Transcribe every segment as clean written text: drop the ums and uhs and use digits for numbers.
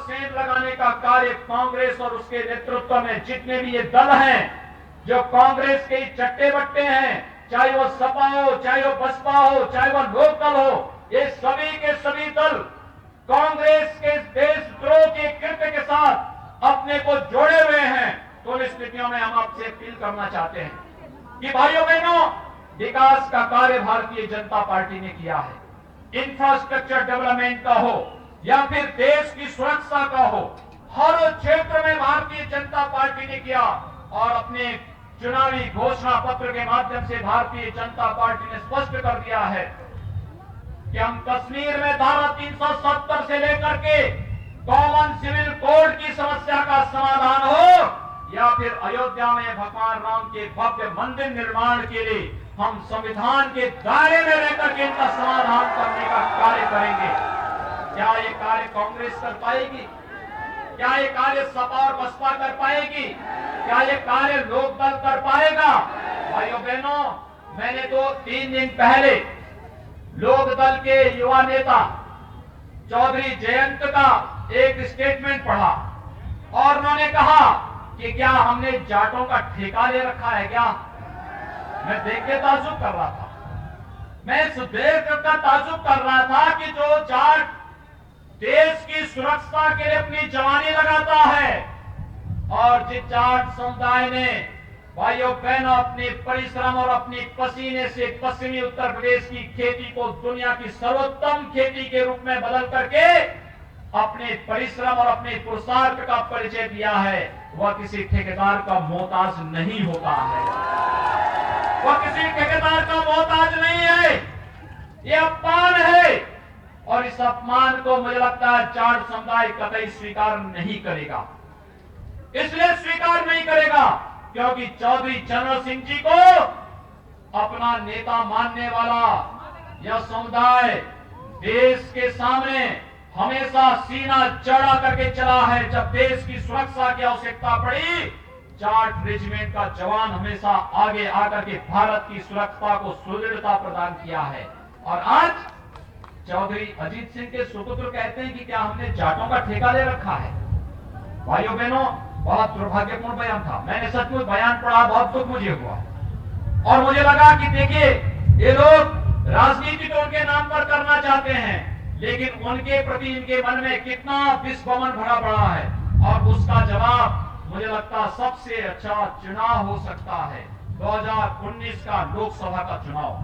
सेंध लगाने का कार्य कांग्रेस और उसके नेतृत्व में जितने भी ये दल हैं, जो कांग्रेस के चट्टे बट्टे हैं, चाहे वो सपा हो, चाहे वो बसपा हो, चाहे वो लोकदल हो, ये सभी के सभी दल कांग्रेस के देशद्रोह के कृत्य के साथ अपने को जोड़े हुए हैं। तो इन स्थितियों में हम आपसे अपील करना चाहते हैं कि भाइयों बहनों, विकास का कार्य भारतीय जनता पार्टी ने किया है। इंफ्रास्ट्रक्चर डेवलपमेंट का हो या फिर देश की सुरक्षा का हो, हर क्षेत्र में भारतीय जनता पार्टी ने किया। और अपने चुनावी घोषणा पत्र के माध्यम से भारतीय जनता पार्टी ने स्पष्ट कर दिया है कि हम कश्मीर में धारा 370 से लेकर के कॉमन सिविल कोड की समस्या का समाधान हो या फिर अयोध्या में भगवान राम के भव्य मंदिर निर्माण के लिए हम संविधान के दायरे में रहकर के इनका समाधान करने का कार्य करेंगे। क्या ये कार्य कांग्रेस कर पाएगी? क्या ये कार्य सपा और बसपा कर पाएगी? क्या ये कार्य लोकदल कर पाएगा? भाइयों बहनों, मैंने तो 3 दिन पहले लोकदल के युवा नेता चौधरी जयंत का एक स्टेटमेंट पढ़ा और उन्होंने कहा कि क्या हमने जाटों का ठेका ले रखा है क्या? मैं देख के ताज्जुब कर रहा था। मैं इस देख कर ताज्जुब कर रहा था कि जो जाट देश की सुरक्षा के लिए अपनी जवानी लगाता है और जिस जाट समुदाय ने भाइयों बहनों अपने परिश्रम और अपनी पसीने से पश्चिमी उत्तर प्रदेश की खेती को दुनिया की सर्वोत्तम खेती के रूप में बदल करके अपने परिश्रम और अपने पुरुषार्थ का परिचय दिया है, वह किसी ठेकेदार का मोहताज नहीं होता है। वह किसी ठेकेदार का मोहताज नहीं है। यह अपमान है और इस अपमान को मुझे लगता है जाट समुदाय कतई स्वीकार नहीं करेगा। इसलिए स्वीकार नहीं करेगा क्योंकि चौधरी चरण सिंह जी को अपना नेता मानने वाला यह समुदाय देश के सामने हमेशा सीना चढ़ा करके चला है। जब देश की सुरक्षा की आवश्यकता पड़ी, जाट रेजिमेंट का जवान हमेशा आगे आकर के भारत की सुरक्षा को सुदृढ़ता प्रदान किया है। और आज चौधरी अजीत सिंह के सुपुत्र कहते हैं कि क्या हमने जाटों का ठेका ले रखा है? भाइयों बहनों, बहुत दुर्भाग्यपूर्ण बयान था। मैंने सचमुच बयान पढ़ा, बहुत दुख मुझे हुआ और मुझे लगा कि देखिए, ये लोग राजनीति तो उनके नाम पर करना चाहते हैं, लेकिन उनके प्रति इनके मन में कितना विस्फोमन भरा पड़ा है। और उसका जवाब मुझे लगता सबसे अच्छा चुनाव हो सकता है 2019 का लोकसभा का चुनाव।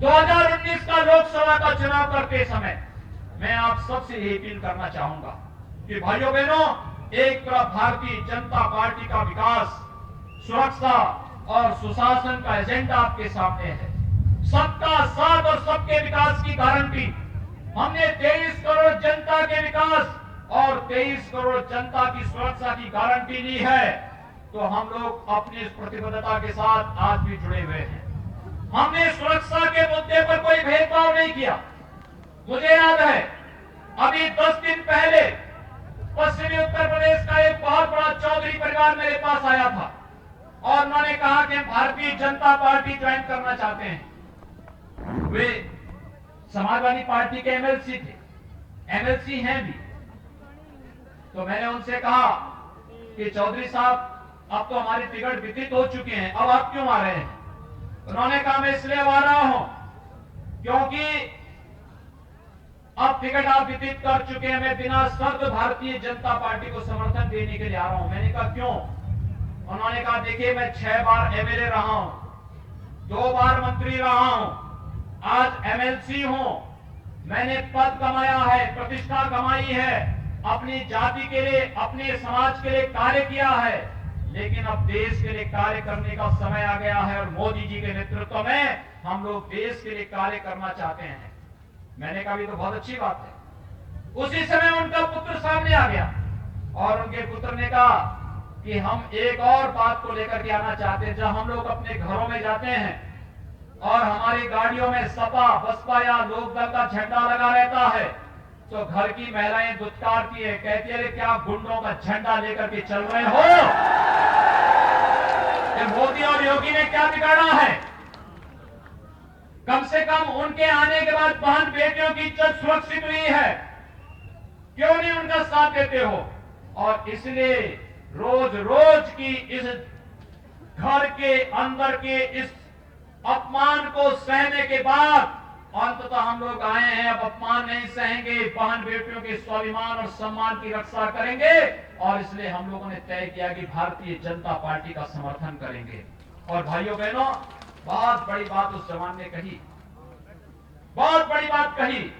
2019 का लोकसभा का चुनाव करते समय मैं आप सबसे यही अपील करना चाहूंगा कि भाइयों बहनों, एक तरफ भारतीय जनता पार्टी का विकास, सुरक्षा और सुशासन का एजेंडा आपके सामने है। सबका साथ और सबके विकास की गारंटी। हमने 23 करोड़ जनता के विकास और 23 करोड़ जनता की सुरक्षा की गारंटी ली है। तो हम लोग अपनी इस प्रतिबद्धता के साथ आज भी जुड़े हुए हैं। हमने सुरक्षा के मुद्दे पर कोई भेदभाव नहीं किया। मुझे याद है, अभी 10 दिन पहले पश्चिमी उत्तर प्रदेश का एक बहुत बड़ा चौधरी परिवार मेरे पास आया था और उन्होंने कहा कि भारतीय जनता पार्टी ज्वाइन करना चाहते हैं। वे समाजवादी पार्टी के एमएलसी थे, एमएलसी हैं भी। तो मैंने उनसे कहा कि चौधरी साहब, अब तो हमारी टिकट वितरित हो चुके हैं, अब आप क्यों आ रहे हैं? उन्होंने कहा मैं इसलिए आ रहा हूं क्योंकि अब टिकट आप वितरित कर चुके हैं, मैं बिना शर्त भारतीय जनता पार्टी को समर्थन देने के लिए आ रहा हूं। मैंने कहा क्यों? उन्होंने कहा देखिए, मैं 6 बार एमएलए रहा हूं, 2 बार मंत्री रहा हूं, आज एमएलसी हूं। मैंने पद कमाया है, प्रतिष्ठा कमाई है, अपनी जाति के लिए, अपने समाज के लिए कार्य किया है, लेकिन अब देश के लिए कार्य करने का समय आ गया है और मोदी जी के नेतृत्व में हम लोग देश के लिए कार्य करना चाहते हैं। मैंने कहा भी तो बहुत अच्छी बात है। उसी समय उनका पुत्र सामने आ गया और उनके पुत्र ने कहा कि हम एक और बात को लेकर के आना चाहते हैं। जब हम लोग अपने घरों में जाते हैं और हमारी गाड़ियों में सपा, बसपा या लोकदल का झंडा लगा रहता है, तो घर की महिलाएं दुत्कारती है, कहती है क्या गुंडों का झंडा लेकर के चल रहे हो? ये मोदी और योगी ने क्या बिगाड़ा है? कम से कम उनके आने के बाद बहन बेटियों की इज्जत सुरक्षित हुई है। क्यों नहीं उनका साथ देते हो? और इसलिए रोज रोज की इस घर के अंदर के इस अपमान को सहने के बाद अंततः हम लोग आए हैं। अब अपमान नहीं सहेंगे, बहन बेटियों के स्वाभिमान और सम्मान की रक्षा करेंगे। और इसलिए हम लोगों ने तय किया कि भारतीय जनता पार्टी का समर्थन करेंगे। और भाइयों बहनों, बहुत बड़ी बात उस जवान ने कही, बहुत बड़ी बात कही।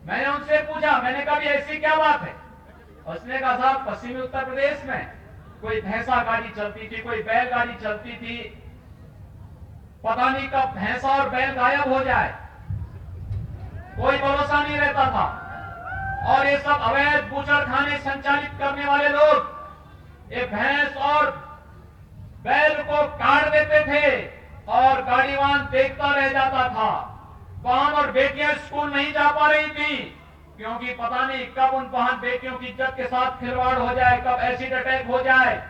मैंने उनसे पूछा, मैंने कहा ऐसी क्या बात है? उसने कहा साहब, पश्चिमी उत्तर प्रदेश में कोई भैंसा गाड़ी चलती थी, कोई बैलगाड़ी चलती थी, पता नहीं कब भैंसा और बैल गायब हो जाए, कोई भरोसा नहीं रहता था। और ये सब अवैध बूचड़खाने संचालित करने वाले लोग ये भैंस और बैल को काट देते थे और गाड़ीवान देखता रह जाता था। बहन और बेटियां स्कूल नहीं जा पा रही थी क्योंकि पता नहीं कब उन बहन बेटियों की इज्जत के साथ खिलवाड़ हो जाए, कब एसिड अटैक हो जाए।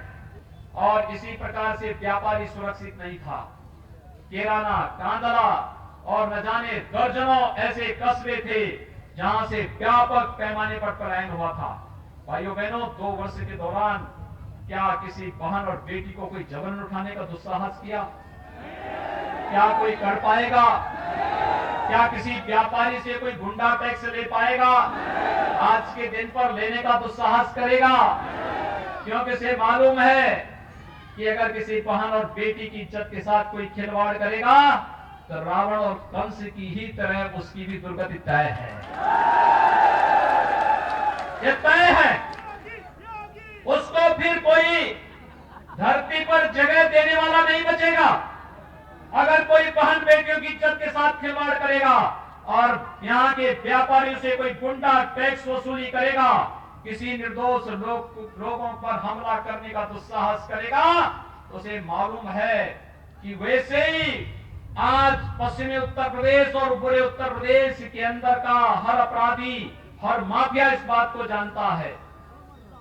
और इसी प्रकार से व्यापारी सुरक्षित नहीं था। केराना, कांदला और न जाने दर्जनों ऐसे कस्बे थे जहां से व्यापक पैमाने पर पलायन हुआ था। भाइयों बहनों, 2 वर्ष के दौरान क्या किसी बहन और बेटी को कोई जबरन उठाने का दुस्साहस किया? क्या कोई कर पाएगा? क्या किसी व्यापारी से कोई गुंडा टैक्स ले पाएगा? आज के दिन पर लेने का दुस्साहस करेगा? क्योंकि इसे मालूम है कि अगर किसी बहन और बेटी की इज्जत के साथ कोई खिलवाड़ करेगा तो रावण और कंस की ही तरह उसकी भी दुर्गति तय है। ये तय है। उसको फिर कोई धरती पर जगह देने वाला नहीं बचेगा अगर कोई बहन बेटियों की इज्जत के साथ खिलवाड़ करेगा और यहाँ के व्यापारियों से कोई गुंडा टैक्स वसूली करेगा, किसी निर्दोष लोगों पर हमला करने का दुस्साहस करेगा, तो उसे मालूम है कि वैसे ही आज पश्चिमी उत्तर प्रदेश और पूरे उत्तर प्रदेश के अंदर का हर अपराधी, हर माफिया इस बात को जानता है।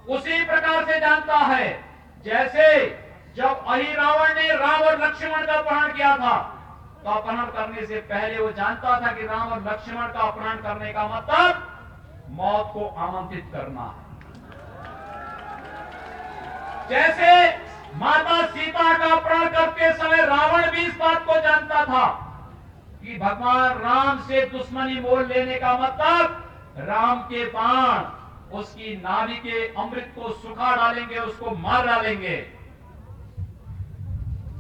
उसी प्रकार से जानता है जैसे जब अहि रावण ने राम और लक्ष्मण का अपहरण किया था, तो अपहरण करने से पहले वो जानता था कि राम और लक्ष्मण का अपहरण करने का मतलब मौत को आमंत्रित करना है। जैसे माता सीता का अपहरण करते समय रावण भी इस बात को जानता था कि भगवान राम से दुश्मनी मोल लेने का मतलब राम के बाण उसकी नाभि के अमृत को सुखा डालेंगे, उसको मार डालेंगे।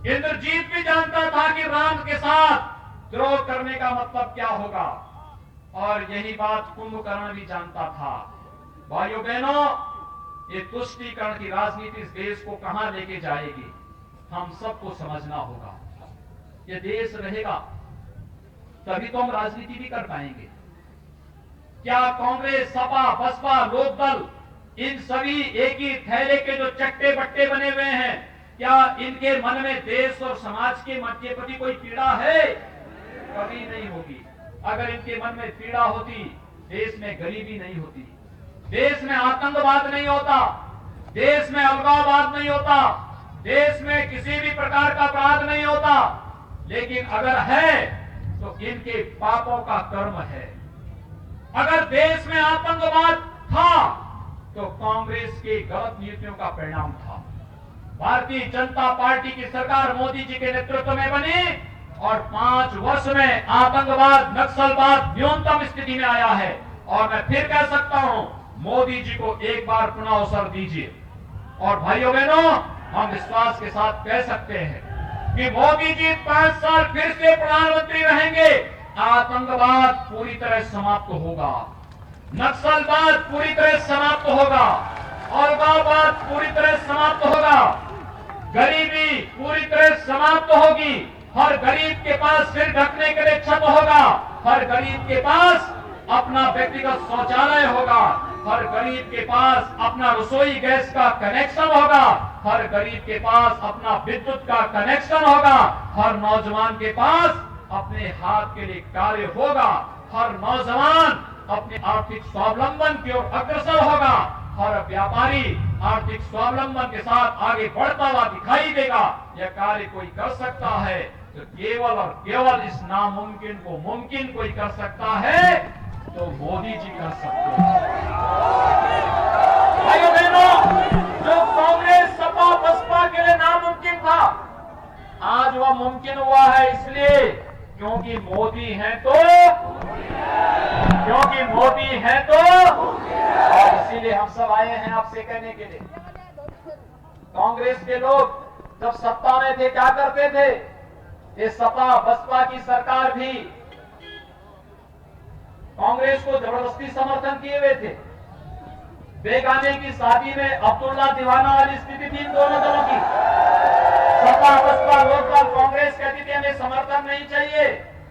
इंद्रजीत भी जानता था कि राम के साथ द्रोह करने का मतलब क्या होगा, और यही बात कुंभकर्ण भी जानता था। भाइयों बहनों, ये तुष्टीकरण की राजनीति इस देश को कहां लेके जाएगी, हम सबको समझना होगा। ये देश रहेगा तभी तो हम राजनीति भी कर पाएंगे। क्या कांग्रेस, सपा, बसपा, लोकदल, इन सभी एक ही थैले के जो चट्टे बट्टे बने हुए हैं, क्या इनके मन में देश और समाज के प्रति कोई पीड़ा है? कभी नहीं होगी। अगर इनके मन में पीड़ा होती, देश में गरीबी नहीं होती, देश में आतंकवाद नहीं होता, देश में अलगाववाद नहीं होता, देश में किसी भी प्रकार का अपराध नहीं होता। लेकिन अगर है तो इनके पापों का कर्म है। अगर देश में आतंकवाद था तो कांग्रेस की गलत नीतियों का परिणाम था। भारतीय जनता पार्टी की सरकार मोदी जी के नेतृत्व में बनी और 5 वर्ष में आतंकवाद, नक्सलवाद न्यूनतम स्थिति में आया है। और मैं फिर कह सकता हूं, मोदी जी को एक बार पुनः अवसर दीजिए। और भाइयों बहनों, हम विश्वास के साथ कह सकते हैं कि मोदी जी 5 साल फिर से प्रधानमंत्री रहेंगे। आतंकवाद पूरी तरह समाप्त होगा, नक्सलवाद पूरी तरह समाप्त होगा, अलगाववाद पूरी तरह समाप्त होगा, गरीबी पूरी तरह समाप्त होगी। हर गरीब के पास सिर ढकने के लिए छत होगा, हर गरीब के पास अपना व्यक्तिगत शौचालय होगा, हर गरीब के पास अपना रसोई गैस का कनेक्शन होगा, हर गरीब के पास अपना विद्युत का कनेक्शन होगा, हर नौजवान के पास अपने हाथ के लिए कार्य होगा, हर नौजवान अपने आर्थिक स्वावलंबन की ओर अग्रसर होगा, हर व्यापारी आर्थिक स्वावलंबन के साथ आगे बढ़ता हुआ दिखाई देगा। यह कार्य कोई कर सकता है तो केवल और केवल इस नामुमकिन को मुमकिन कोई कर सकता है, तो मोदी जी कर सकते हैं। भाइयों बहनों, जो कांग्रेस सपा बसपा के लिए नामुमकिन था, आज वह मुमकिन हुआ है। इसलिए क्योंकि मोदी हैं तो, और इसीलिए हम सब आए हैं आपसे कहने के लिए। कांग्रेस के लोग जब सत्ता में थे क्या करते थे? ये सपा बसपा की सरकार भी कांग्रेस को जबरदस्ती समर्थन किए हुए थे। बेगाने की शादी में अब्दुल्ला दीवाना वाली स्थिति थी इन दोनों दलों की। सपा बसपा लोकदल कांग्रेस कहती थी हमें समर्थन नहीं चाहिए,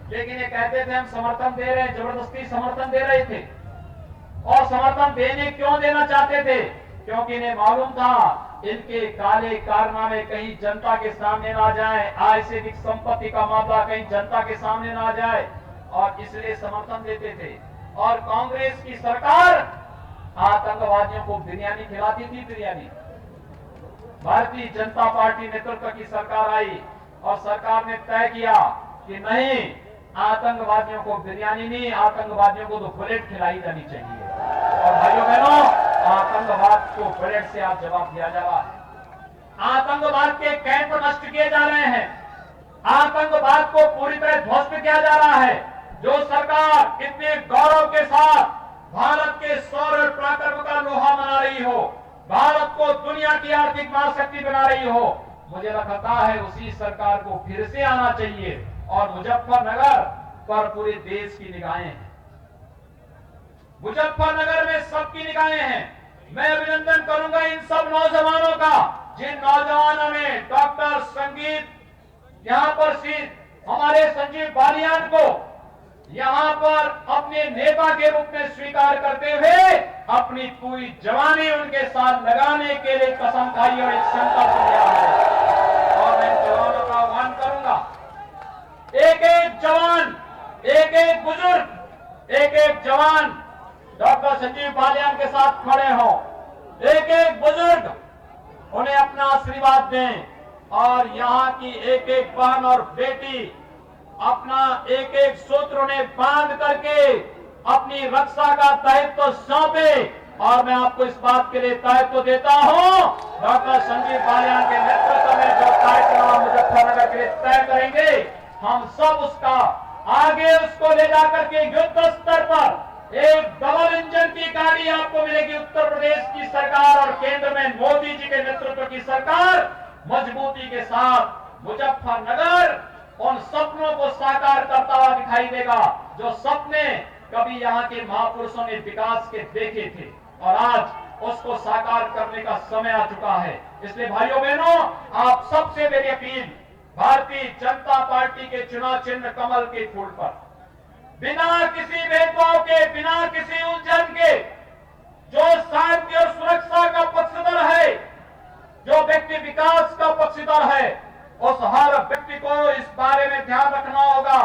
लेकिन ये कहते थे हम समर्थन दे रहे हैं, जबरदस्ती समर्थन दे रहे थे। और समर्थन देने क्यों देना चाहते थे? क्योंकि इन्हें मालूम था इनके काले कारनामे कहीं जनता के सामने ना जाए, आय से अधिक संपत्ति का मामला कहीं जनता के सामने ना जाए, और इसलिए समर्थन देते थे। और कांग्रेस की सरकार आतंकवादियों को बिरयानी खिलाती थी। बिरयानी भारतीय जनता पार्टी नेतृत्व की सरकार आई और सरकार ने तय किया कि नहीं, आतंकवादियों को बिरयानी नहीं, आतंकवादियों को तो बुलेट खिलाई जानी चाहिए। और भाइयों बहनों, आतंकवाद को बुलेट से आप जवाब दिया जा रहा है। आतंकवाद के कैंप नष्ट किए जा रहे हैं, आतंकवाद को पूरी तरह ध्वस्त किया जा रहा है। जो सरकार इतने गौरव के साथ भारत के सौर पराक्रम का लोहा बना रही हो, भारत को दुनिया की आर्थिक महाशक्ति बना रही हो, मुझे लगता है उसी सरकार को फिर से आना चाहिए। और मुजफ्फरनगर पर पूरे देश की निगाहें हैं, मुजफ्फरनगर में सबकी निगाहें हैं। मैं अभिनंदन करूंगा इन सब नौजवानों का, जिन नौजवानों ने डॉक्टर संगीत यहां पर हमारे संजीव बालियान को यहां पर अपने नेता के रूप में स्वीकार करते हुए अपनी पूरी जवानी उनके साथ लगाने के लिए कसम खाई और एक संकल्प लिया है। और मैं जवानों का आह्वान करूंगा, एक एक जवान, एक एक बुजुर्ग, एक एक जवान डॉक्टर संजीव बालियान के साथ खड़े हों। एक एक बुजुर्ग उन्हें अपना आशीर्वाद दें, और यहाँ की एक एक बहन और बेटी अपना एक एक सूत्र उन्हें बांध करके अपनी रक्षा का दायित्व सौंपे। और मैं आपको इस बात के लिए दायित्व देता हूं, डॉक्टर संजीव बालियान के नेतृत्व में जो कार्यक्रम मुजफ्फरनगर के लिए तय करेंगे, हम सब उसका आगे उसको ले जाकर के युद्ध स्तर पर एक डबल इंजन की गाड़ी आपको मिलेगी। उत्तर प्रदेश की सरकार और केंद्र में मोदी जी के नेतृत्व की सरकार मजबूती के साथ मुजफ्फरनगर उन सपनों को साकार करता हुआ दिखाई देगा, जो सपने कभी यहाँ के महापुरुषों ने विकास के देखे थे, और आज उसको साकार करने का समय आ चुका है। इसलिए भाइयों बहनों, आप सबसे मेरी अपील, भारतीय जनता पार्टी के चुनाव चिन्ह कमल के फूल पर बिना किसी भेदभाव के, बिना किसी उलझन के, जो शांति और सुरक्षा का पक्षधर है, जो व्यक्ति विकास का पक्षधर है, उस हर व्यक्ति को इस बारे में ध्यान रखना होगा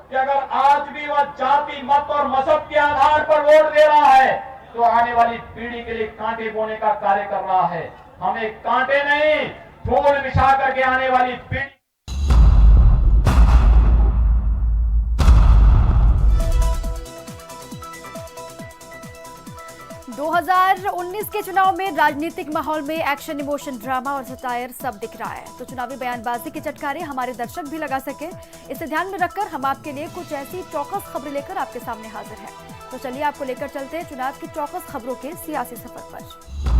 कि अगर आज भी वह जाति, मत और मजहब के आधार पर वोट दे रहा है, तो आने वाली पीढ़ी के लिए कांटे बोने का कार्य कर रहा है। हमें कांटे नहीं, फूल बिछा करके आने वाली पीढ़ी 2019 के चुनाव में राजनीतिक माहौल में एक्शन, इमोशन, ड्रामा और सटायर सब दिख रहा है। तो चुनावी बयानबाजी के चटकारे हमारे दर्शक भी लगा सके, इसे ध्यान में रखकर हम आपके लिए कुछ ऐसी चौकस खबरें लेकर आपके सामने हाजिर हैं। तो चलिए आपको लेकर चलते हैं चुनाव की चौकस खबरों के सियासी सफर पर।